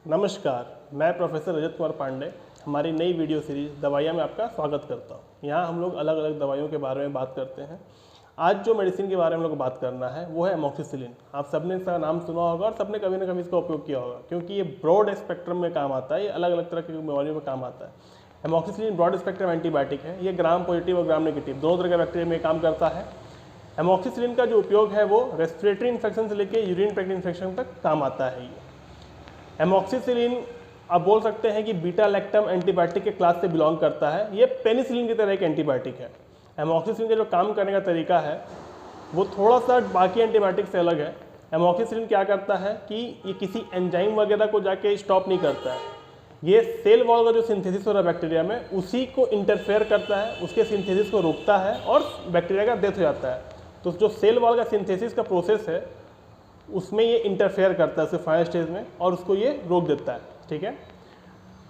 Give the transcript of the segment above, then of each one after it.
नमस्कार, मैं प्रोफेसर रजत कुमार पांडे हमारी नई वीडियो सीरीज दवाइयाँ में आपका स्वागत करता हूँ। यहाँ हम लोग अलग अलग दवाइयों के बारे में बात करते हैं। आज जो मेडिसिन के बारे में हम लोग बात करना है वो है एमोक्सिसिलिन। आप सबने इसका नाम सुना होगा और सबने कभी ना कभी इसका उपयोग किया होगा, क्योंकि ये ब्रॉड स्पेक्ट्रम में काम आता है। ये अलग अलग तरह की बीमारियों में काम आता है। एमोक्सिसिलिन ब्रॉड स्पेक्ट्रम एंटीबायोटिक है। ये ग्राम पॉजिटिव और ग्राम नेगेटिव दोनों तरह के बैक्टीरिया में काम करता है। एमोक्सिसिलिन का जो उपयोग है वो रेस्पिरेटरी इन्फेक्शन से लेकर यूरिन ट्रैक्ट इन्फेक्शन तक काम आता है। ये एमोक्सिसिलिन आप बोल सकते हैं कि बीटा लैक्टम एंटीबायोटिक के क्लास से बिलोंग करता है। ये पेनिसिलिन की तरह एक एंटीबायोटिक है। एमोक्सिसिलिन का जो काम करने का तरीका है वो थोड़ा सा बाकी एंटीबायोटिक से अलग है। एमोक्सिसिलिन क्या करता है कि ये किसी एंजाइम वगैरह को जाके स्टॉप नहीं करता है। ये सेल वॉल का जो सिंथेसिस हो रहा है बैक्टीरिया में उसी को इंटरफेयर करता है, उसके सिंथेसिस को रोकता है और बैक्टीरिया का डेथ हो जाता है। तो जो सेल वॉल का सिंथेसिस का प्रोसेस है उसमें ये इंटरफेयर करता है उसके फाइनल स्टेज में और उसको ये रोक देता है। ठीक है।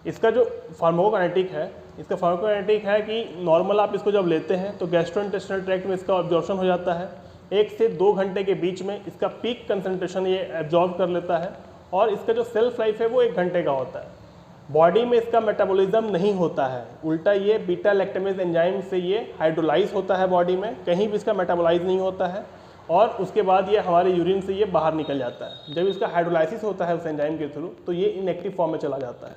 इसका जो फार्माकोकाइनेटिक है, इसका फार्माकोकाइनेटिक है कि नॉर्मल आप इसको जब लेते हैं तो गैस्ट्रोइंटेस्टिनल ट्रैक्ट में इसका एब्जॉर्प्शन हो जाता है। 1 से 2 घंटे के बीच में इसका पीक कंसंट्रेशन ये एब्जॉर्ब कर लेता है और इसका जो सेल्फ लाइफ है वो 1 घंटे का होता है। बॉडी में इसका मेटाबॉलिज्म नहीं होता है, उल्टा ये बीटा लैक्टमेज एंजाइम से ये हाइड्रोलाइज होता है बॉडी में, कहीं भी इसका मेटाबोलाइज नहीं होता है और उसके बाद ये हमारे यूरिन से ये बाहर निकल जाता है। जब इसका हाइड्रोलाइसिस होता है उस एंजाइम के थ्रू तो ये इनएक्टिव फॉर्म में चला जाता है।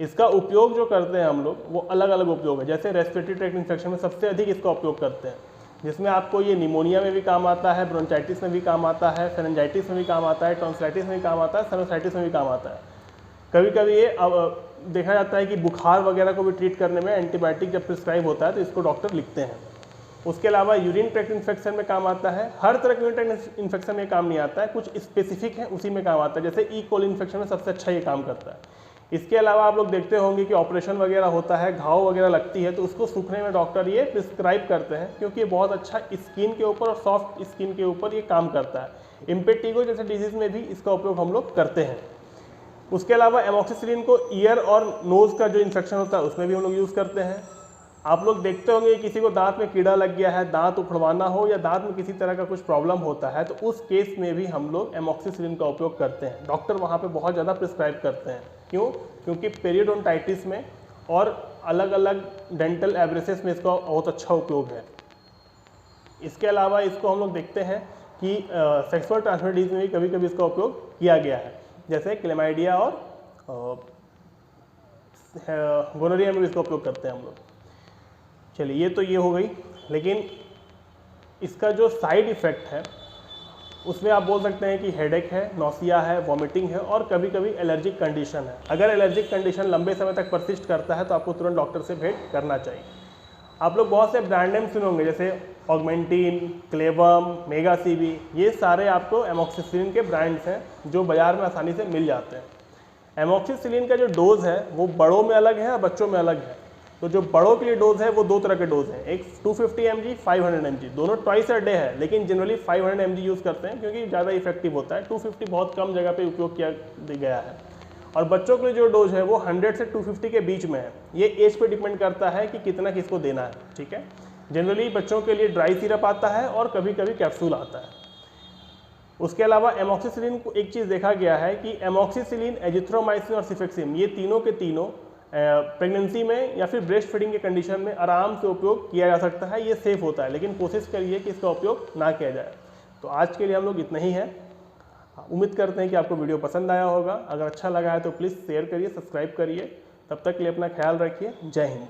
इसका उपयोग जो करते हैं हम लोग वो अलग अलग उपयोग है। जैसे रेस्पिरेटरी ट्रैक्ट इन्फेक्शन में सबसे अधिक इसका उपयोग करते हैं, जिसमें आपको ये निमोनिया में भी काम आता है, ब्रोंचाइटिस में भी काम आता है, फेरेंजाइटिस में भी काम आता है, टॉन्सिलाइटिस में भी काम आता है, साइनोसाइटिस में भी काम आता है। कभी कभी ये देखा जाता है कि बुखार वगैरह को भी ट्रीट करने में एंटीबायोटिक जब प्रिस्क्राइब होता है तो इसको डॉक्टर लिखते हैं। उसके अलावा यूरिन ट्रैक्ट इन्फेक्शन में काम आता है। हर तरह के यूरिन ट्रैक्ट इन्फेक्शन में काम नहीं आता है, कुछ स्पेसिफिक है उसी में काम आता है। जैसे ई कोली इन्फेक्शन में सबसे अच्छा ये काम करता है। इसके अलावा आप लोग देखते होंगे कि ऑपरेशन वगैरह होता है, घाव वगैरह लगती है तो उसको सूखने में डॉक्टर ये प्रिस्क्राइब करते हैं, क्योंकि ये बहुत अच्छा स्किन के ऊपर और सॉफ्ट स्किन के ऊपर ये काम करता है। इम्पेटिगो जैसे डिजीज में भी इसका उपयोग हम लोग करते हैं। उसके अलावा एमोक्सिसिलिन को ईयर और नोज़ का जो इन्फेक्शन होता है उसमें भी हम लोग यूज़ करते हैं। आप लोग देखते होंगे किसी को दांत में कीड़ा लग गया है, दांत उखड़वाना हो या दांत में किसी तरह का कुछ प्रॉब्लम होता है तो उस केस में भी हम लोग एमोक्सिसिलिन का उपयोग करते हैं। डॉक्टर वहाँ पे बहुत ज़्यादा प्रिस्क्राइब करते हैं। क्यों? क्योंकि पेरियोडोंटाइटिस में और अलग अलग डेंटल एब्रेसिस में इसका बहुत अच्छा उपयोग है। इसके अलावा इसको हम लोग देखते हैं कि सेक्सुअल ट्रांसमिटेड डिजीज में भी कभी कभी इसका उपयोग किया गया है, जैसे क्लेमाइडिया और गोनोरिया में भी इसका उपयोग करते हैं हम लोग। चलिए ये तो ये हो गई, लेकिन इसका जो साइड इफ़ेक्ट है उसमें आप बोल सकते हैं कि हेडेक है, नौसिया है, वॉमिटिंग है और कभी कभी एलर्जिक कंडीशन है। अगर एलर्जिक कंडीशन लंबे समय तक परसिस्ट करता है तो आपको तुरंत डॉक्टर से भेंट करना चाहिए। आप लोग बहुत से ब्रांड नेम सुने होंगे, जैसे ऑगमेंटिन, क्लेवम, मेगा सीबी, ये सारे आपको एमोक्सिसिलिन के ब्रांड्स हैं जो बाज़ार में आसानी से मिल जाते हैं। एमोक्सिसिलिन का जो डोज है वो बड़ों में अलग है और बच्चों में अलग है। तो जो बड़ों के लिए डोज है वो 2 तरह के डोज हैं, एक 250 mg, 500 mg, दोनों ट्वाइस अ डे है, लेकिन जनरली 500 mg यूज़ करते हैं क्योंकि ज़्यादा इफेक्टिव होता है। 250 बहुत कम जगह पे उपयोग किया गया है। और बच्चों के लिए जो डोज है वो 100 से 250 के बीच में है। ये एज पे डिपेंड करता है कि कितना किसको देना है। ठीक है। जनरली बच्चों के लिए ड्राई सिरप आता है और कभी कभी कैप्सूल आता है। उसके अलावा एमोक्सिसिलिन को एक चीज़ देखा गया है कि एमोक्सिसिलिन, एजिथ्रोमाइसिन और सिफेक्सिम, ये तीनों के तीनों प्रेगनेंसी में या फिर ब्रेस्ट फीडिंग के कंडीशन में आराम से उपयोग किया जा सकता है। ये सेफ होता है, लेकिन कोशिश करिए कि इसका उपयोग ना किया जाए। तो आज के लिए हम लोग इतना ही है। उम्मीद करते हैं कि आपको वीडियो पसंद आया होगा। अगर अच्छा लगा है तो प्लीज़ शेयर करिए, सब्सक्राइब करिए। तब तक के लिए अपना ख्याल रखिए। जय हिंद।